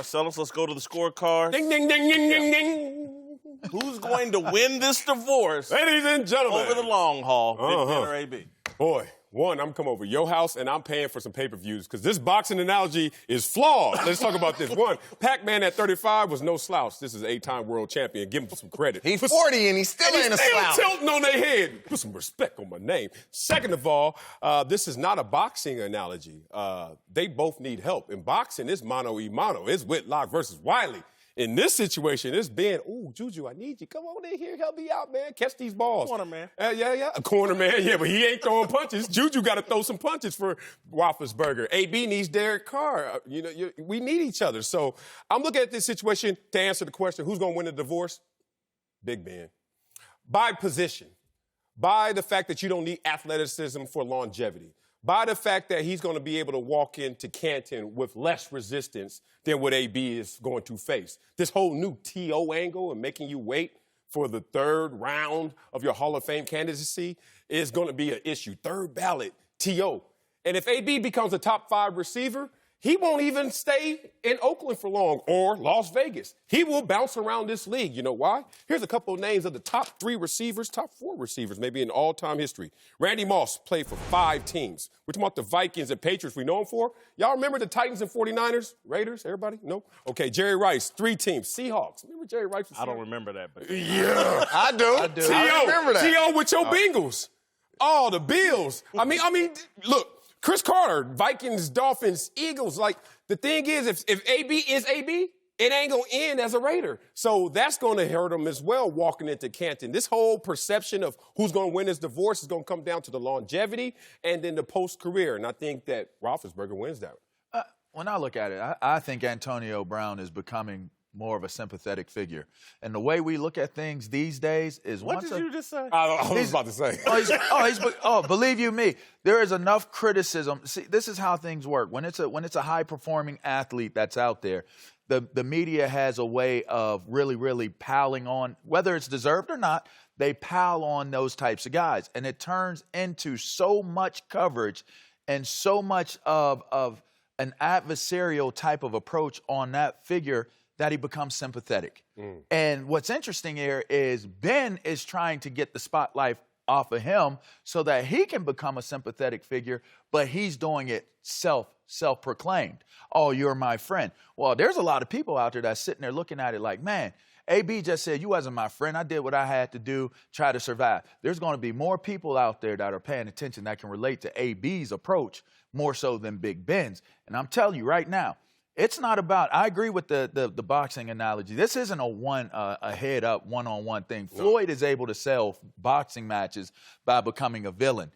Marcellus, let's go to the scorecard. Ding, ding, ding, ding, ding, ding. Who's going to win this divorce Ladies and gentlemen. over the long haul, Big Ben or AB? Boy, one, I'm coming over your house, and I'm paying for some pay-per-views because this boxing analogy is flawed. Let's talk about this. One, Pac-Man at 35 was no slouch. This is an 8-time world champion. Give him some credit. He's 40 and he still ain't a slouch. Tilting on their head. Put some respect on my name. Second of all, this is not a boxing analogy. They both need help. In boxing, it's mano-a-mano. It's Whitlock versus Wiley. In this situation, it's Ben. Ooh, Juju, I need you. Come on in here. Help me out, man. Catch these balls. Corner man. Yeah. A corner man. Yeah, but he ain't throwing punches. Juju got to throw some punches for Roethlisberger. AB needs Derek Carr. We need each other. So I'm looking at this situation to answer the question, who's going to win the divorce? Big Ben. By position. By the fact that you don't need athleticism for longevity. By the fact that he's going to be able to walk into Canton with less resistance than what AB is going to face. This whole new TO angle and making you wait for the third round of your Hall of Fame candidacy is going to be an issue. Third ballot, TO. And if AB becomes a top 5 receiver, he won't even stay in Oakland for long or Las Vegas. He will bounce around this league. You know why? Here's a couple of names of the top 3 receivers, top 4 receivers, maybe in all-time history. Randy Moss played for 5 teams. We're talking about the Vikings and Patriots we know him for. Y'all remember the Titans and 49ers? Raiders? Everybody? No? Okay, Jerry Rice, 3 teams. Seahawks. Remember Jerry Rice? I don't remember that. But Yeah. I do. I remember that. T.O. with your Bengals. Oh, the Bills. I mean, look. Chris Carter, Vikings, Dolphins, Eagles. Like, the thing is, if AB is AB, it ain't going to end as a Raider. So that's going to hurt him as well walking into Canton. This whole perception of who's going to win this divorce is going to come down to the longevity and then the post-career. And I think that Roethlisberger wins that. When I look at it, I think Antonio Brown is becoming more of a sympathetic figure. And the way we look at things these days is what did you just say? I was about to say. Believe you me, there is enough criticism. See, this is how things work. When it's a high-performing athlete that's out there, the media has a way of really piling on, whether it's deserved or not, they pile on those types of guys. And it turns into so much coverage and so much of an adversarial type of approach on that figure that he becomes sympathetic. And what's interesting here is Ben is trying to get the spotlight off of him so that he can become a sympathetic figure, but he's doing it self-proclaimed. Oh, you're my friend. Well, there's a lot of people out there that's sitting there looking at it like, man, AB just said, you wasn't my friend. I did what I had to do, try to survive. There's going to be more people out there that are paying attention that can relate to AB's approach more so than Big Ben's. And I'm telling you right now, it's not about, I agree with the boxing analogy. This isn't a head-up, one-on-one thing. No. Floyd is able to sell boxing matches by becoming a villain.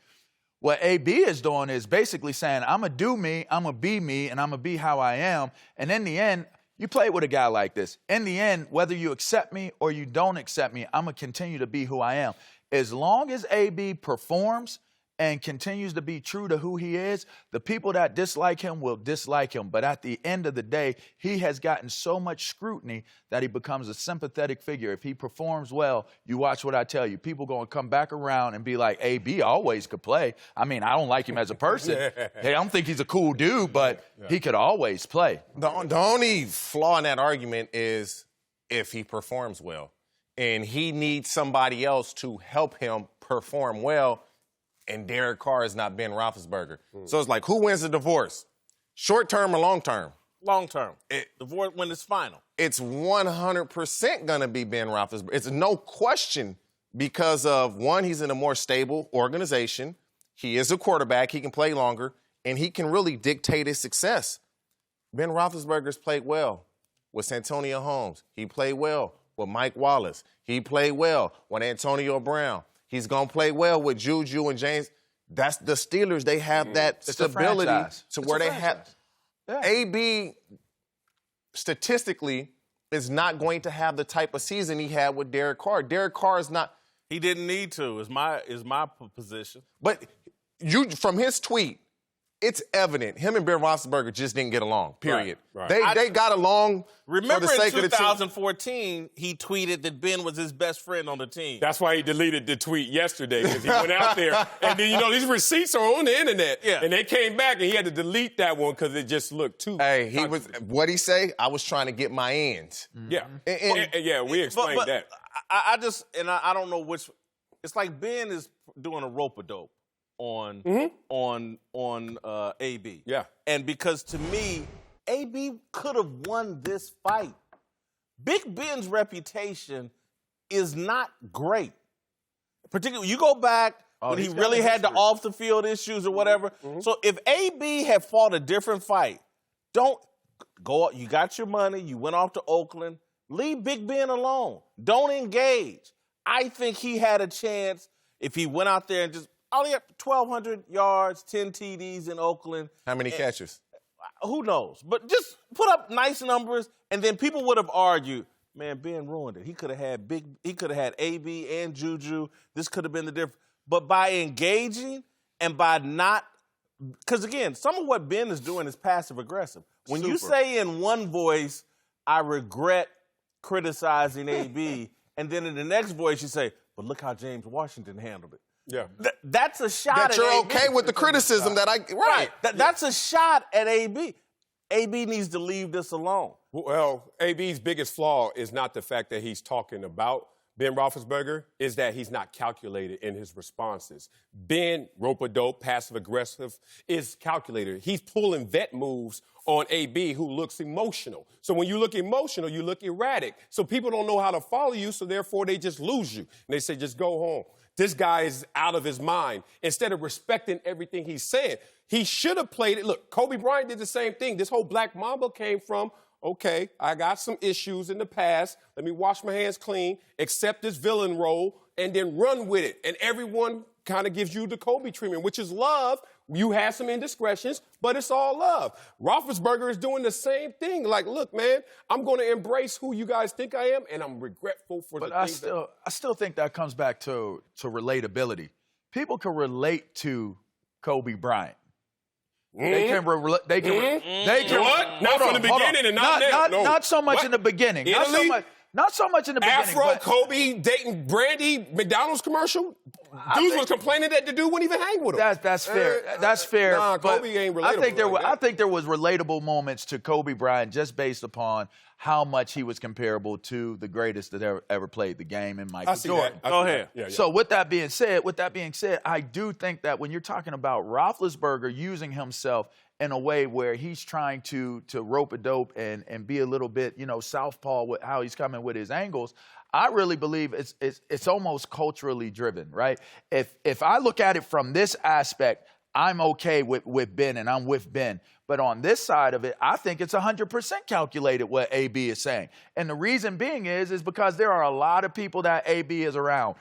What AB is doing is basically saying, I'm going to do me, I'm going to be me, and I'm going to be how I am. And in the end, you play with a guy like this. In the end, whether you accept me or you don't accept me, I'm going to continue to be who I am. As long as AB performs and continues to be true to who he is, the people that dislike him will dislike him. But at the end of the day, he has gotten so much scrutiny that he becomes a sympathetic figure. If he performs well, you watch what I tell you. People going to come back around and be like, AB always could play. I mean, I don't like him as a person. Hey, I don't think he's a cool dude, but he could always play. The only flaw in that argument is if he performs well. And he needs somebody else to help him perform well. And Derek Carr has not been Roethlisberger. So it's like, who wins the divorce? Short term or long term? Long term. Divorce when it's final. It's 100% going to be Ben Roethlisberger. It's no question because of, one, he's in a more stable organization. He is a quarterback. He can play longer. And he can really dictate his success. Ben Roethlisberger's played well with Santonio Holmes. He played well with Mike Wallace. He played well with Antonio Brown. He's going to play well with Juju and James. That's the Steelers. They have that stability to where they have. Yeah. AB, statistically, is not going to have the type of season he had with Derek Carr. Derek Carr is not. He didn't need to, is my position. But from his tweet, it's evident him and Ben Roethlisberger just didn't get along, period. Right. They got along Remember for the sake in of the team. 2014, he tweeted that Ben was his best friend on the team. That's why he deleted the tweet yesterday, because he went out there. And then, these receipts are on the internet. Yeah. And they came back, and he had to delete that one because it just looked too... Hey, what'd he say? I was trying to get my ends. Yeah. And Yeah, we explained that. I don't know which. It's like Ben is doing a rope-a-dope on AB. Yeah. And because to me, AB could have won this fight. Big Ben's reputation is not great. Particularly, you go back when he really had the off-the-field issues or whatever. So if AB had fought a different fight, don't go. You got your money. You went off to Oakland. Leave Big Ben alone. Don't engage. I think he had a chance if he went out there and just only up 1,200 yards, 10 TDs in Oakland. how many catches? Who knows? But just put up nice numbers, and then people would have argued, man, Ben ruined it. He could have had AB and Juju. This could have been the difference. But by engaging and by not, because again, some of what Ben is doing is passive aggressive. When you say in one voice, I regret criticizing AB, and then in the next voice you say, but look how James Washington handled it. Yeah. That's a shot That at you're AB. okay with the criticism that right. That's a shot at AB. AB needs to leave this alone. Well, AB's biggest flaw is not the fact that he's talking about Ben Roethlisberger, is that he's not calculated in his responses. Ben, rope-a-dope, passive-aggressive, is calculated. He's pulling vet moves on AB, who looks emotional. So when you look emotional, you look erratic. So people don't know how to follow you, so therefore they just lose you. And they say, just go home. This guy is out of his mind. Instead of respecting everything he's saying, he should have played it. Look, Kobe Bryant did the same thing. This whole Black Mamba came from, okay, I got some issues in the past. Let me wash my hands clean, accept this villain role, and then run with it. And everyone kind of gives you the Kobe treatment, which is love. You have some indiscretions, but it's all love. Roethlisberger is doing the same thing. Like, look, man, I'm going to embrace who you guys think I am, and I'm regretful for the things that... I still think that comes back to relatability. People can relate to Kobe Bryant. They can relate. They can what? Not from the beginning and not now. No. Not so much What? in the beginning. Italy? Not so much in the beginning. Afro, Kobe, dating Brandy, McDonald's commercial. Dudes was complaining that the dude wouldn't even hang with him. That's fair. That's fair. Nah, but Kobe ain't relatable. I think there was relatable moments to Kobe Bryant just based upon how much he was comparable to the greatest that ever played the game in Michael Jordan. Go ahead. Yeah. So with that being said, I do think that when you're talking about Roethlisberger using himself in a way where he's trying to rope-a-dope and be a little bit, southpaw with how he's coming with his angles, I really believe it's almost culturally driven, right? If I look at it from this aspect, I'm okay with Ben and I'm with Ben. But on this side of it, I think it's 100% calculated what AB is saying. And the reason being is because there are a lot of people that AB is around.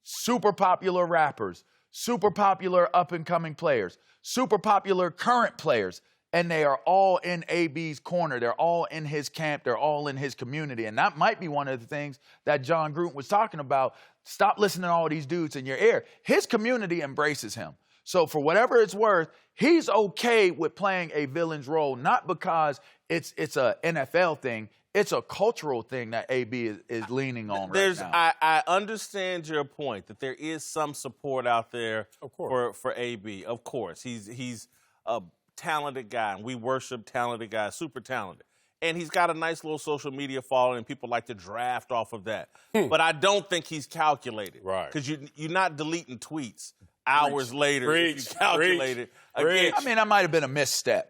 Super popular rappers, super popular up-and-coming players, super popular current players, and they are all in AB's corner. They're all in his camp. They're all in his community. And that might be one of the things that John Gruden was talking about. Stop listening to all these dudes in your ear. His community embraces him. So for whatever it's worth, he's okay with playing a villain's role, not because it's a NFL thing. It's a cultural thing that AB is leaning on right now. I understand your point that there is some support out there for AB. Of course, he's a talented guy, and we worship talented guys, super talented. And he's got a nice little social media following, and people like to draft off of that. But I don't think he's calculated. Right. Because you're not deleting tweets hours later if you calculate it. Again, I mean, that might have been a misstep.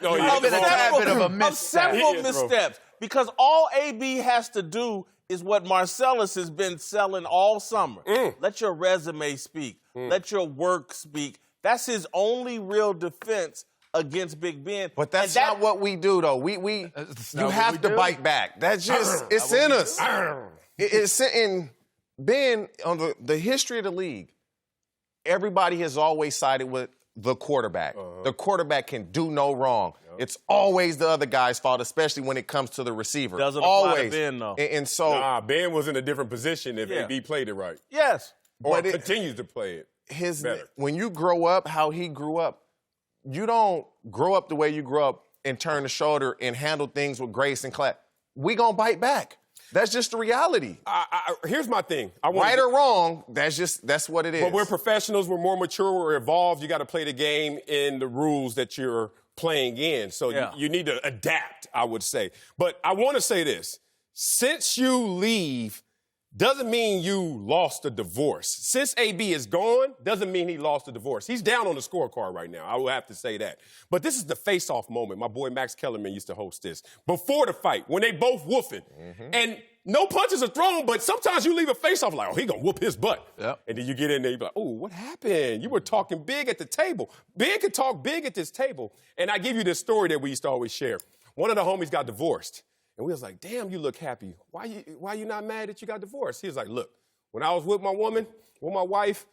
No, Might have been a tad bit of a misstep. Several missteps. Because all AB has to do is what Marcellus has been selling all summer. Let your resume speak. Let your work speak. That's his only real defense against Big Ben. But that's not what we do, though. You have to bite back. That's just, it's in us. It's in Ben, on the history of the league, everybody has always sided with the quarterback. The quarterback can do no wrong. It's always the other guy's fault, especially when it comes to the receiver. Doesn't always. apply to Ben, though. And so... Ben was in a different position if AB played it right. Yes. Or continues to play it better. When you grow up how he grew up, you don't grow up the way you grew up and turn the shoulder and handle things with grace and class. We gonna bite back. That's just the reality. Here's my thing. Right or wrong, that's what it is. But we're professionals. We're more mature. We're evolved. You got to play the game in the rules that you're playing in. So you need to adapt, I would say. But I want to say this. Since you leave, doesn't mean you lost a divorce. Since AB is gone, doesn't mean he lost a divorce. He's down on the scorecard right now. I will have to say that. But this is the face-off moment. My boy Max Kellerman used to host this. Before the fight, when they both woofing. And no punches are thrown, but sometimes you leave a face-off like, oh, he gonna whoop his butt. Yep. And then you get in there, you be like, oh, what happened? You were talking big at the table. Ben could talk big at this table. And I give you this story that we used to always share. One of the homies got divorced. And we was like, damn, you look happy. Why you not mad that you got divorced? He was like, look, when I was with my woman, with my wife,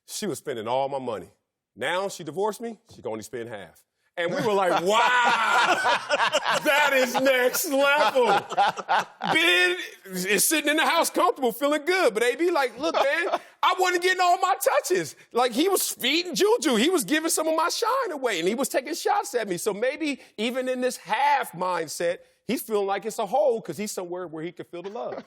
she was spending all my money. Now she divorced me, she can only spend half. And we were like, wow, that is next level. Ben is sitting in the house comfortable, feeling good. But AB like, look, man, I wasn't getting all my touches. Like, he was feeding Juju. He was giving some of my shine away, and he was taking shots at me. So maybe even in this half mindset, he's feeling like it's a whole because he's somewhere where he can feel the love.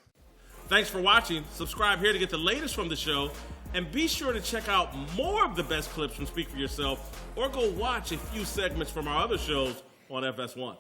Thanks for watching. Subscribe here to get the latest from the show. And be sure to check out more of the best clips from Speak For Yourself or go watch a few segments from our other shows on FS1.